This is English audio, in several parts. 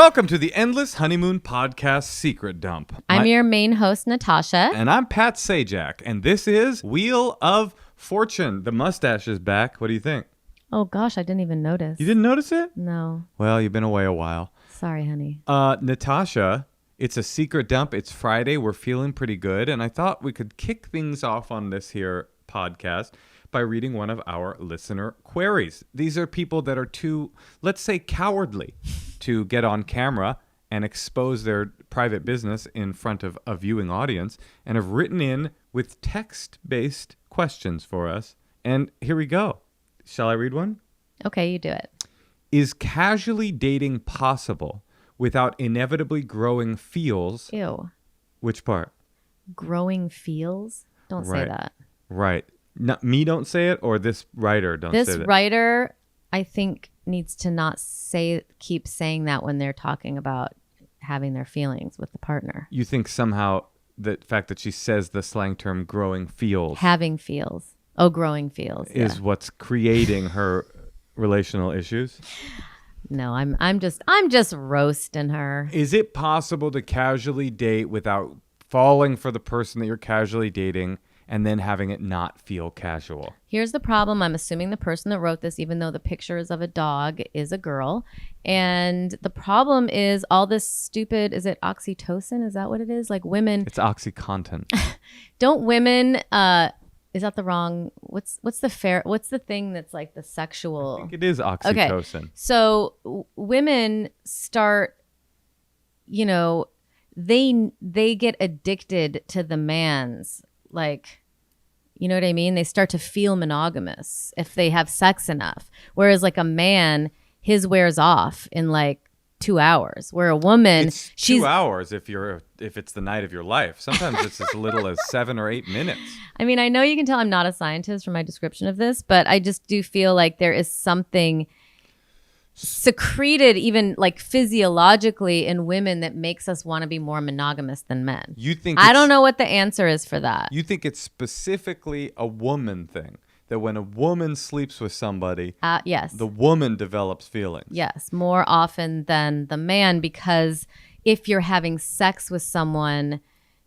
Welcome to the Endless Honeymoon Podcast Secret Dump. I'm your main host, Natasha. And I'm Pat Sajak. And this is Wheel of Fortune. The mustache is back. What do you think? Oh, gosh, I didn't even notice. You didn't notice it? No. Well, you've been away a while. Sorry, honey. Natasha, it's a secret dump. It's Friday. We're feeling pretty good. And I thought we could kick things off on this here podcast by reading one of our listener queries. These are people that are too, let's say, cowardly to get on camera and expose their private business in front of a viewing audience and have written in with text-based questions for us. And here we go. Shall I read one? Okay, you do it. Is casually dating possible without inevitably growing feels? Ew. Which part? Growing feels? Don't say that. Right. Not me don't say it, or this writer don't say that? This writer, I think, needs to not keep saying that when they're talking about having their feelings with the partner. You think somehow the fact that she says the slang term growing feels. Having feels. Oh, growing feels. Is what's creating her relational issues? No, I'm just roasting her. Is it possible to casually date without falling for the person that you're casually dating and then having it not feel casual? Here's the problem. I'm assuming the person that wrote this, even though the picture is of a dog, is a girl. And the problem is all this stupid, is it oxytocin? Is that what it is? Like women. It's OxyContin. Don't women, is that the wrong, what's the thing that's like the sexual? I think it is oxytocin. Okay. So women start, they get addicted to the man's, like, you know what I mean? They start to feel monogamous if they have sex enough. Whereas like a man, his wears off in like 2 hours. Where a woman, she's 2 hours if it's the night of your life. Sometimes it's as little as 7 or 8 minutes. I mean, I know you can tell I'm not a scientist from my description of this, but I just do feel like there is something secreted even like physiologically in women that makes us want to be more monogamous than men. You think I don't know what the answer is for that. You think it's specifically a woman thing, that when a woman sleeps with somebody, yes, the woman develops feelings? Yes, more often than the man, because if you're having sex with someone,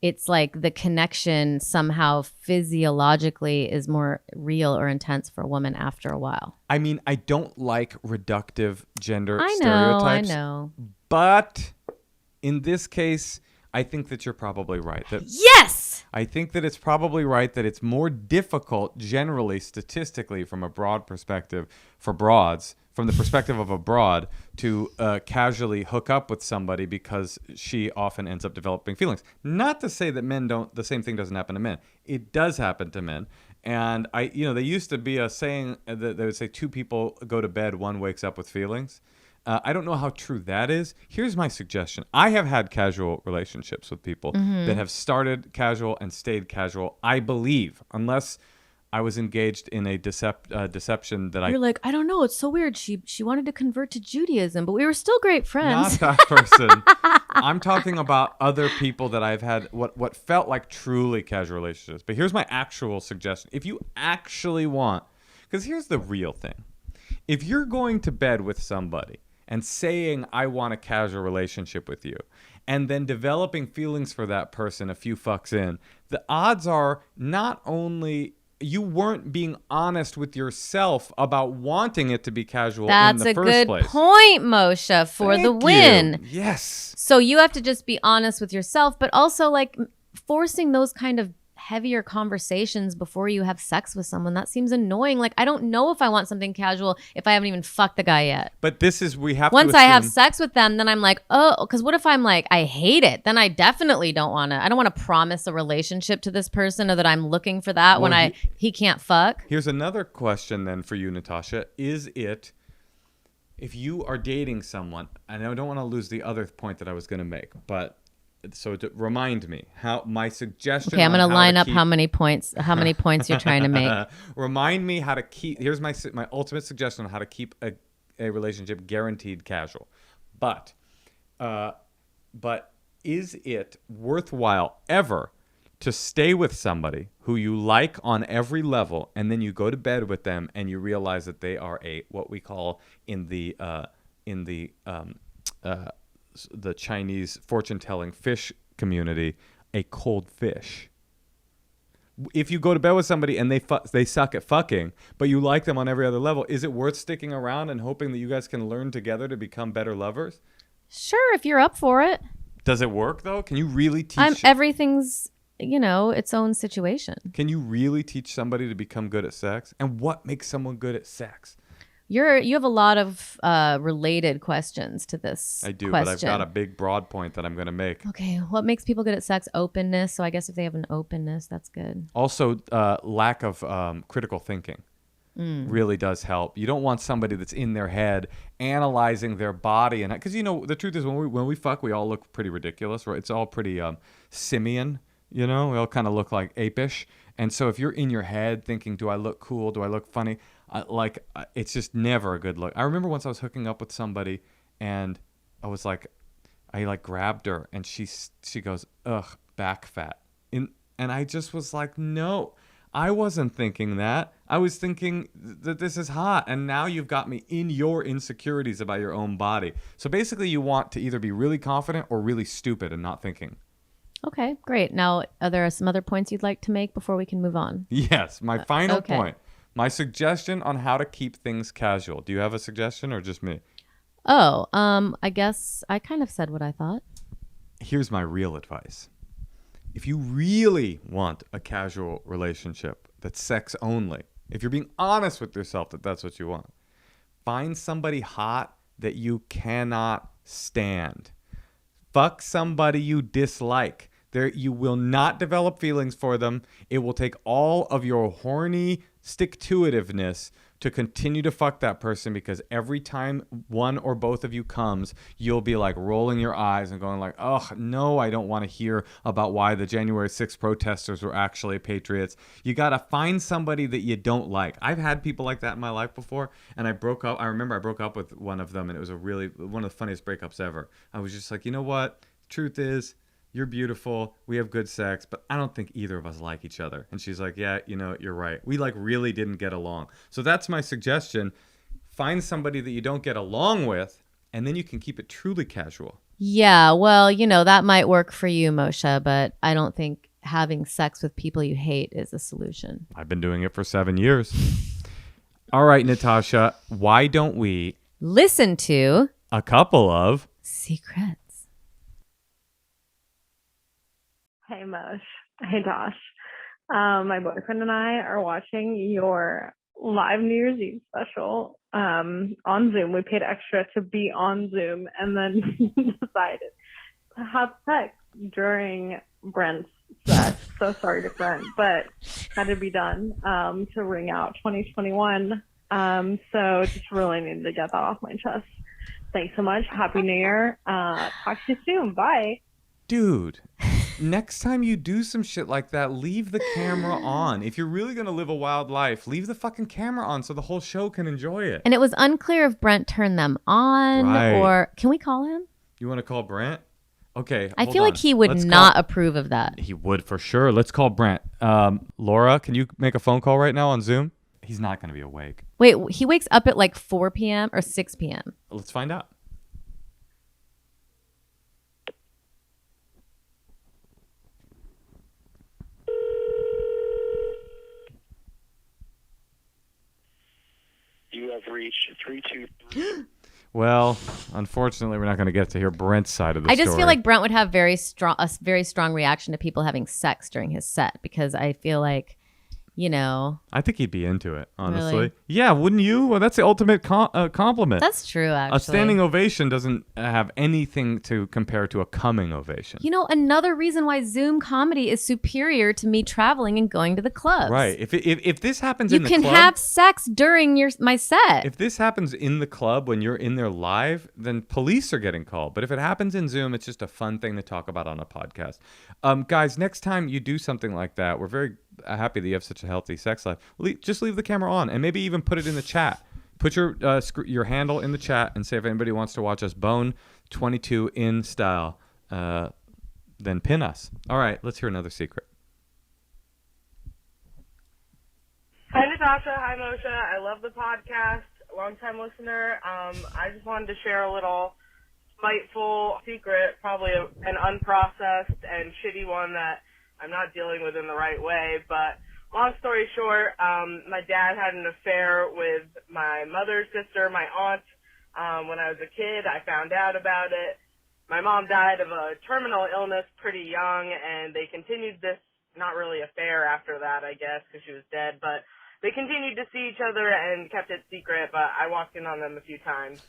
it's like the connection somehow physiologically is more real or intense for a woman after a while. I mean, I don't like reductive gender I stereotypes. know. But in this case, I think that you're probably right. Yes! I think that it's probably right that it's more difficult generally, statistically, from a broad perspective, for broads, from the perspective of a broad, to casually hook up with somebody because she often ends up developing feelings. Not to say that men don't, the same thing doesn't happen to men. It does happen to men. And there used to be a saying that they would say 2 people go to bed, one wakes up with feelings. I don't know how true that is. Here's my suggestion. I have had casual relationships with people that have started casual and stayed casual, I believe, unless I was engaged in a deception that You're like, I don't know. It's so weird. She wanted to convert to Judaism, but we were still great friends. Not that person. I'm talking about other people that I've had what felt like truly casual relationships. But here's my actual suggestion. If you actually want, because here's the real thing. If you're going to bed with somebody and saying, I want a casual relationship with you, and then developing feelings for that person a few fucks in, the odds are not only you weren't being honest with yourself about wanting it to be casual in the first place. That's a good point, Moshe, for the win. Yes. So you have to just be honest with yourself, but also like forcing those kind of heavier conversations before you have sex with someone, that seems annoying. Like, I don't know if I want something casual if I haven't even fucked the guy yet. But this is, we have Once to I have sex with them, then I'm like, oh, because what if I'm like, I hate it? Then I definitely don't want to. I don't want to promise a relationship to this person, or that I'm looking for that when he can't fuck. Here's another question then for you, Natasha. Is it, if you are dating someone, and I don't want to lose the other point that I was going to make, but so to remind me how my suggestion. Okay, I'm going to line up how many points you're trying to make. Remind me how to keep. Here's my ultimate suggestion on how to keep a relationship guaranteed casual. But is it worthwhile ever to stay with somebody who you like on every level, and then you go to bed with them and you realize that they are what we call in the the Chinese fortune-telling fish community, a cold fish. If you go to bed with somebody and they suck at fucking, but you like them on every other level, is it worth sticking around and hoping that you guys can learn together to become better lovers? Sure, if you're up for it. Does it work though? Can you really teach? Everything's, its own situation. Can you really teach somebody to become good at sex? And what makes someone good at sex? You have a lot of related questions to this. I do, question. But I've got a big broad point that I'm going to make. Okay, what makes people good at sex? Openness. So I guess if they have an openness, that's good. Also, lack of critical thinking really does help. You don't want somebody that's in their head analyzing their body, and because the truth is when we fuck, we all look pretty ridiculous, right? It's all pretty simian. We all kind of look like apish. And so if you're in your head thinking, do I look cool? Do I look funny? It's just never a good look. I remember once I was hooking up with somebody and I grabbed her and she goes, ugh, back fat. And I just was like, no, I wasn't thinking that. I was thinking that this is hot. And now you've got me in your insecurities about your own body. So basically you want to either be really confident or really stupid and not thinking. Okay, great. Now, are there some other points you'd like to make before we can move on? Yes, my final okay. point. My suggestion on how to keep things casual. Do you have a suggestion or just me? Oh, I guess I kind of said what I thought. Here's my real advice. If you really want a casual relationship that's sex only, if you're being honest with yourself that that's what you want, find somebody hot that you cannot stand. Fuck somebody you dislike. You will not develop feelings for them. It will take all of your horny stick-to-itiveness to continue to fuck that person, because every time one or both of you comes, you'll be like rolling your eyes and going like, oh, no, I don't want to hear about why the January 6th protesters were actually patriots. You got to find somebody that you don't like. I've had people like that in my life before, and I remember I broke up with one of them, and it was one of the funniest breakups ever. I was just like, you know what? Truth is, you're beautiful. We have good sex, but I don't think either of us like each other. And she's like, yeah, you're right. We really didn't get along. So that's my suggestion. Find somebody that you don't get along with, and then you can keep it truly casual. Yeah, well, that might work for you, Moshe, but I don't think having sex with people you hate is a solution. I've been doing it for 7 years. All right, Natasha, why don't we listen to a couple of secrets? Hey, Moshe. Hey, Josh. My boyfriend and I are watching your live New Year's Eve special on Zoom. We paid extra to be on Zoom and then decided to have sex during Brent's set. So sorry to Brent, but had to be done to ring out 2021. So just really needed to get that off my chest. Thanks so much. Happy New Year. Talk to you soon. Bye. Dude. Next time you do some shit like that, leave the camera on. If you're really going to live a wild life, leave the fucking camera on so the whole show can enjoy it. And it was unclear if Brent turned them on or... Can we call him? You want to call Brent? Okay, I feel like he would not approve of that. He would for sure. Let's call Brent. Laura, can you make a phone call right now on Zoom? He's not going to be awake. Wait, he wakes up at like 4 p.m. or 6 p.m.? Let's find out. You have reached 323. Well, unfortunately, we're not going to get to hear Brent's side of the story. I just feel like Brent would have a very strong reaction to people having sex during his set, because I feel like, I think he'd be into it, honestly. Really? Yeah, wouldn't you? Well, that's the ultimate compliment. That's true, actually. A standing ovation doesn't have anything to compare to a coming ovation. Another reason why Zoom comedy is superior to me traveling and going to the clubs. Right. If this happens in the club... You can have sex during my set. If this happens in the club when you're in there live, then police are getting called. But if it happens in Zoom, it's just a fun thing to talk about on a podcast. Guys, next time you do something like that, we're very happy that you have such a healthy sex life. Just leave the camera on and maybe even put it in the chat. Put your handle in the chat and say if anybody wants to watch us bone 22 in style, then pin us. All right, let's hear another secret. Hi, Natasha. Hi, Moshe. I love the podcast. Long-time listener. I just wanted to share a little spiteful secret, probably an unprocessed and shitty one that I'm not dealing with in the right way. But long story short, my dad had an affair with my mother's sister, my aunt. When I was a kid, I found out about it. My mom died of a terminal illness pretty young, and they continued this, not really affair after that, I guess, because she was dead, but they continued to see each other and kept it secret, but I walked in on them a few times.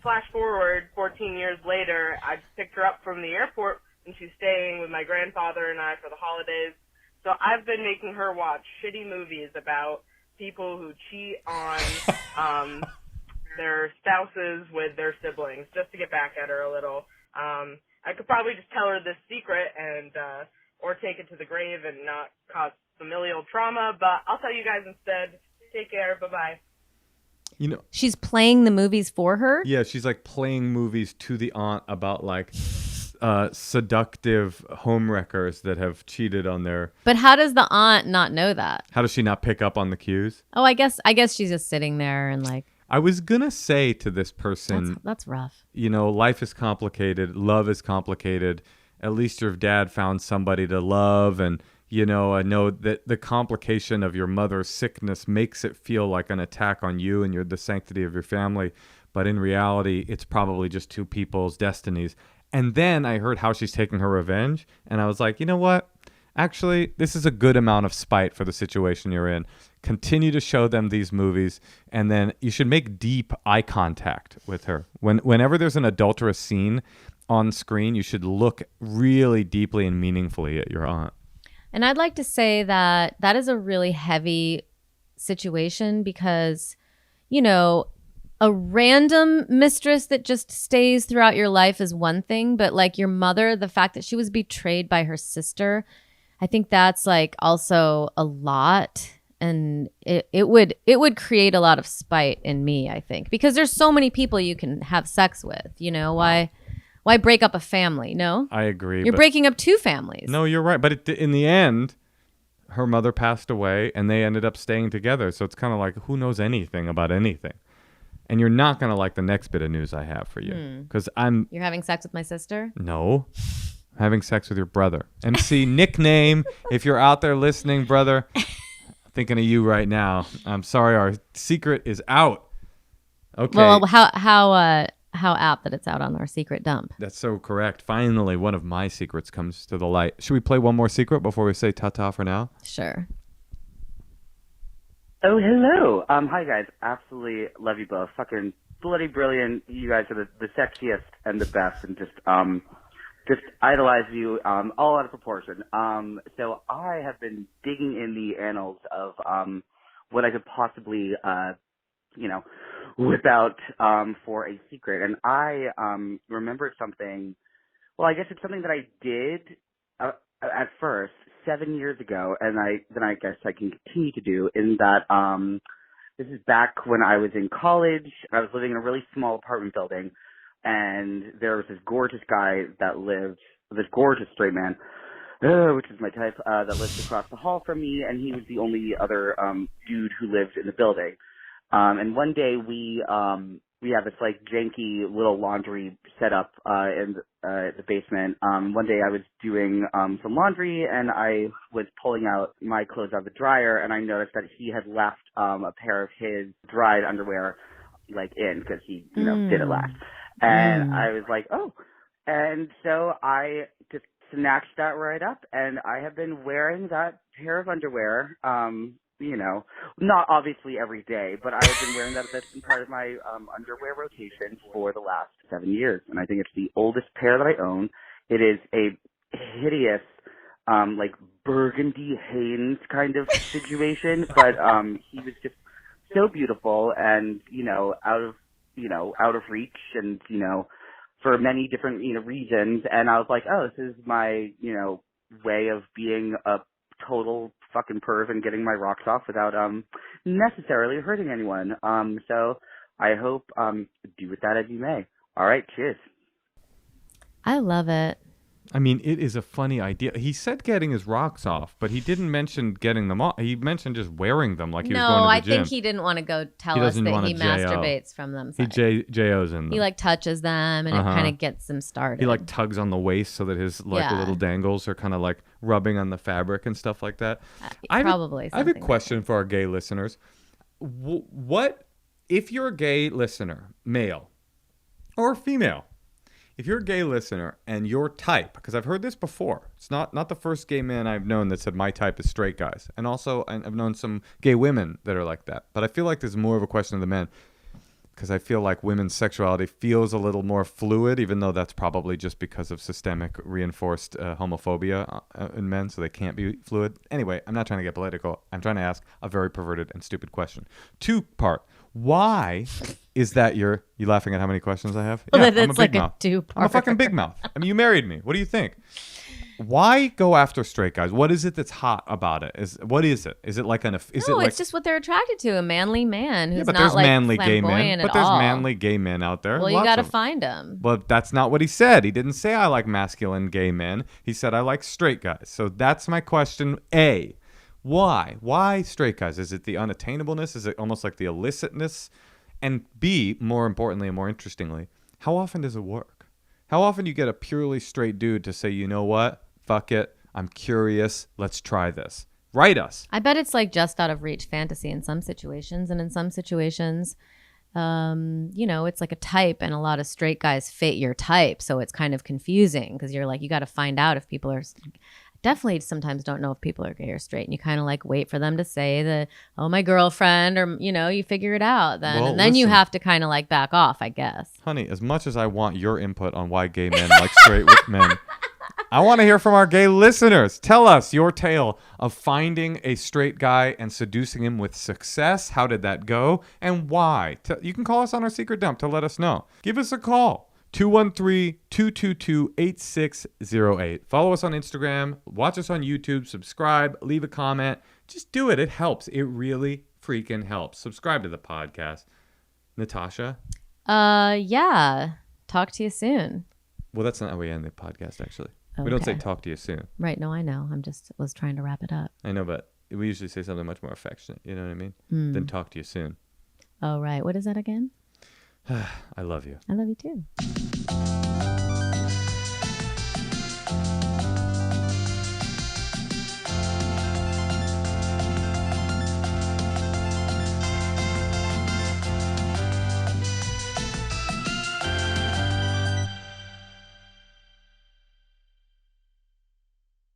Flash forward 14 years later, I picked her up from the airport, and she's staying with my grandfather and I for the holidays. So I've been making her watch shitty movies about people who cheat on their spouses with their siblings, just to get back at her a little. I could probably just tell her this secret and or take it to the grave and not cause familial trauma, but I'll tell you guys instead. Take care. Bye-bye. You know, She's playing the movies for her? yeah, she's like playing movies to the aunt about like seductive homewreckers that have cheated on their. But how does the aunt not know that? How does she not pick up on the cues? Oh, I guess she's just sitting there and like, I was gonna say to this person, that's rough. you know, life is complicated, love is complicated. At least your dad found somebody to love, and you know, I know that the complication of your mother's sickness makes it feel like an attack on you and the sanctity of your family, but in reality, it's probably just two people's destinies. And then I heard how she's taking her revenge, and I was like, you know what? Actually, this is a good amount of spite for the situation you're in. Continue to show them these movies, and then you should make deep eye contact with her. Whenever there's an adulterous scene on screen, you should look really deeply and meaningfully at your aunt. And I'd like to say that is a really heavy situation because, you know, a random mistress that just stays throughout your life is one thing, but like your mother, the fact that she was betrayed by her sister, I think that's like also a lot. And it would create a lot of spite in me, I think, because there's so many people you can have sex with, you know, why break up a family? No, I agree. You're breaking up two families. No, you're right. But in the end, her mother passed away and they ended up staying together. So it's kind of like, who knows anything about anything? And you're not going to like the next bit of news I have for you. Because You're having sex with my sister? No. Having sex with your brother. MC nickname. If you're out there listening, brother, thinking of you right now. I'm sorry, our secret is out. Okay. Well, how apt that it's out on our secret dump. That's so correct. Finally, one of my secrets comes to the light. Should we play one more secret before we say ta-ta for now? Sure. Oh, hello. Hi, guys. Absolutely love you both. Fucking bloody brilliant. You guys are the sexiest and the best, and just idolize you all out of proportion. So I have been digging in the annals of what I could possibly, whip out for a secret. And I remembered something. Well, I guess it's something that I did at first 7 years ago, and then I guess I can continue to do. In that, this is back when I was in college. I was living in a really small apartment building, and there was this gorgeous guy that lived, this gorgeous straight man, which is my type, that lived across the hall from me, and he was the only other dude who lived in the building. And one day we have this like janky little laundry setup in the basement. One day I was doing some laundry, and I was pulling out my clothes out of the dryer, and I noticed that he had left a pair of his dried underwear like in, because he did it last. And I was like, oh. And so I just snatched that right up, and I have been wearing that pair of underwear, not obviously every day, but I have been wearing that. That's been part of my underwear rotation for the last 7 years, and I think it's the oldest pair that I own. It is a hideous, like burgundy Hanes kind of situation, but he was just so beautiful and out of reach, and for many different reasons. And I was like, oh, this is my way of being a total fucking perv and getting my rocks off without necessarily hurting anyone. So I hope do with that as you may. All right, cheers. I love it. I mean, it is a funny idea. He said getting his rocks off, but he didn't mention getting them off. He mentioned just wearing them like he was going to the I gym. think he didn't want to go tell He us doesn't that wanna he JO. masturbates from them. He JOs in them. He like touches them and it kind of gets them started. He like tugs on the waist so that his like little dangles are kind of like rubbing on the fabric and stuff like that. I have a question for our gay listeners. What if you're a gay listener, male or female? If you're a gay listener and your type, because I've heard this before, it's not the first gay man I've known that said my type is straight guys. And also I've known some gay women that are like that. But I feel like there's more of a question of the men because I feel like women's sexuality feels a little more fluid, even though that's probably just because of systemic reinforced homophobia in men, so they can't be fluid. Anyway, I'm not trying to get political. I'm trying to ask a very perverted and stupid question. Two-part. Why is that you laughing at how many questions I have? Yeah, I'm a it's big like mouth. a two-part. I'm a fucking big mouth. I mean, you married me. What do you think? Why go after straight guys? What is it that's hot about it? What is it? Is it like it's just what they're attracted to, a manly man who's but not there's like manly gay men. flamboyant But at there's all. manly gay men out there. Well, you Lots got to of them. find them. But that's not what he said. He didn't say I like masculine gay men. He said I like straight guys. So that's my question. A, why? Why straight guys? Is it the unattainableness? Is it almost like the illicitness? And B, more importantly and more interestingly, how often does it work? How often do you get a purely straight dude to say, you know what? Fuck it. I'm curious. Let's try this. Write us. I bet it's like just out of reach fantasy in some situations. And in some situations, it's like a type and a lot of straight guys fit your type. So it's kind of confusing because you're like, you got to find out if people are... Definitely sometimes don't know if people are gay or straight. And you kind of like wait for them to say my girlfriend, or, you figure it out then. Well, and then you listen. have to kind of like back off, I guess. Honey, as much as I want your input on why gay men like straight men, I want to hear from our gay listeners. Tell us your tale of finding a straight guy and seducing him with success. How did that go? And why? You can call us on our secret dump to let us know. Give us a call. 213-222-8608. Follow us on Instagram. Watch us on YouTube. Subscribe. Leave a comment. Just do it. It helps. It really freaking helps. Subscribe to the podcast. Natasha? Yeah. Talk to you soon. Well, that's not how we end the podcast, actually. Okay. We don't say talk to you soon. Right. No, I know. Was trying to wrap it up. I know, but we usually say something much more affectionate. You know what I mean? Then talk to you soon. Oh, right. What is that again? I love you. I love you too.